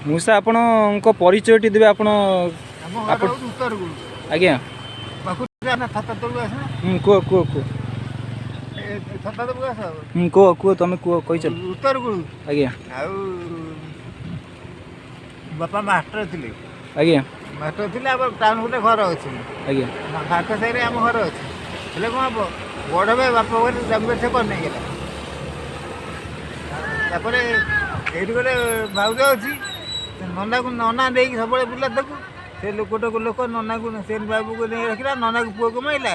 ମଉସା ଆପଣଙ୍କ ପରିଚୟଟି ଦେବେ ଆପଣ। ଆଜ୍ଞା କୁହ କୁହ କୁହ କୁହ କୁହ ତମେ କୁହ କହିଛ ଉତ୍ତରକୁ। ଆଜ୍ଞା ଆଉ ବାପା ମାଷ୍ଟର ଥିଲେ। ଆଜ୍ଞା ମାଷ୍ଟର ଥିଲେ ଆମର ଟାଉନ ଗୋଟେ ଘର ଅଛି। ଆଜ୍ଞା ଘାଟ ସାହିରେ ଆମ ଘର ଅଛି। ହେଲେ କ'ଣ ହବ ବଡ଼ ଭାଇ ବାପା ଘରେ ଜମି ସେ କରି ନେଇଗଲା। ତାପରେ ଏଇଠି ଗୋଟେ ଭାଉଜ ଅଛି। ନନାକୁ ନନା ନେଇକି ସବୁବେଳେ ବୁଲା ତାକୁ। ସେ ଗୋଟେ ଲୋକ ନନାକୁ ସେ ବାବୁକୁ ନେଇ ରଖିଲା। ନନାକୁ ପୁଅ କମାଇଲା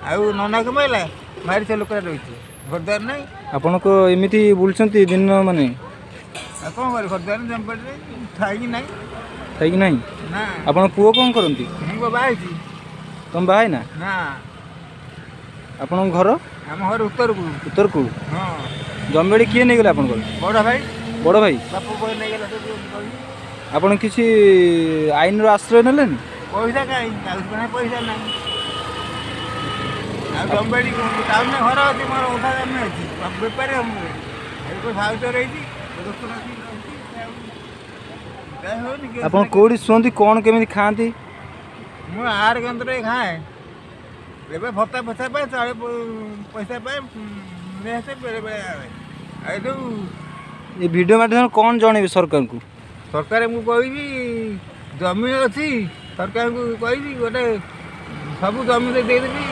ଆଉ ନନା କମାଇଲା ଭାରି ସେ ଲୋକଟା ରହିଛି। ଘରଦ୍ୱାର ନାହିଁ। ଆପଣଙ୍କ ଏମିତି ବୁଲୁଛନ୍ତି ଦିନ ମାନେ ଆଉ କ'ଣ କରିବି ଘରଦ୍ୱାର ଜମିବାଡ଼ିରେ ଥାଇକି ନାହିଁ। ଥାଇକି ନାହିଁ। ନା ଆପଣଙ୍କ ପୁଅ କ'ଣ କରନ୍ତି? ମୁଁ ବାହା ହେଇଛି। ତମେ ବାହା ହେଇନା? ନା ଆପଣଙ୍କ ଘର? ଆମ ଘର ଉତ୍ତରକୁ। ଉତ୍ତରକୁ? ହଁ। ଜମିବାଡ଼ି କିଏ ନେଇଗଲେ ଆପଣଙ୍କର? ବଡ଼ ଭାଇ। ବଡ଼ ଭାଇ? ବାପ ବହି ନେଇଗଲା। ଆପଣ କିଛି ଆଇନର ଆଶ୍ରୟ ନେଲେନି? ପଇସା କାହିଁ କାଗଜ ପାଇଁ ପଇସା ନାହିଁ। ଆଉ ଜମିବାଡ଼ି ଟାଉନରେ ଘର ଅଛି। ମୋର ଉଠା ଜମି ଅଛି। ବେପାରୀ ଭାଉଜ ରହିଛି। ଆପଣ କେଉଁଠି ଶୁଅନ୍ତି? କ'ଣ କେମିତି ଖାଆନ୍ତି? ମୁଁ ଆହାର କେନ୍ଦ୍ରରେ ଖାଏ। ଏବେ ଭତ୍ତା ଫତା ପାଏ ଚାଳେ ପଇସା ପାଏ ନେଇ ଆସେ ବେଳେବେଳେ ଆଣେ। ଆଉ ଯେଉଁ ଏ ଭିଡ଼ିଓ ମାଧ୍ୟମରେ କ'ଣ ଜଣେଇବେ ସରକାରଙ୍କୁ? ସରକାର ମୁଁ କହିବି ଜମି ଅଛି। ସରକାରଙ୍କୁ କହିବି ଗୋଟେ ସବୁ ଜମି ଦେଇଦେବି।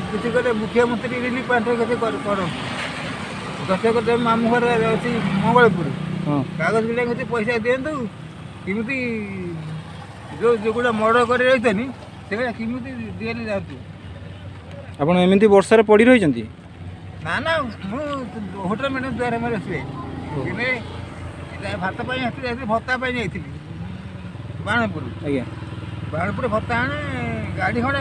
କିଛି ଗୋଟେ ମୁଖ୍ୟମନ୍ତ୍ରୀ ରିଲିଫ୍ ପାଣ୍ଠି କିଛି କରନ୍ତୁ। ଦଶ ଏକର ମାମୁଁ ଘର ଅଛି ମଙ୍ଗଳପୁର। କାଗଜ ବିଲ କିଛି ପଇସା ଦିଅନ୍ତୁ। କେମିତି ଯେଉଁଗୁଡ଼ା ମର୍ଡ଼ର କରି ରହିଛନ୍ତି ସେଗୁଡ଼ା କେମିତି ଦିଏଲି ଯାଆନ୍ତୁ। ଆପଣ ଏମିତି ବର୍ଷାରେ ପଡ଼ି ରହିଛନ୍ତି? ନା ନା ମୁଁ ହୋଟେଲ ମ୍ୟାଡ଼ାମ ଦ୍ୱାର ମାରି ଆସିବେ। ଦିନେ ଭାତ ପାଇଁ ଆସିଥିଲି ଭତ୍ତା ପାଇଁ ଯାଇଥିଲି ବାଣପୁର। ଆଜ୍ଞା ବାଣପୁର ଭତ୍ତା ଆଣେ ଗାଡ଼ି ଖଣ୍ଡେ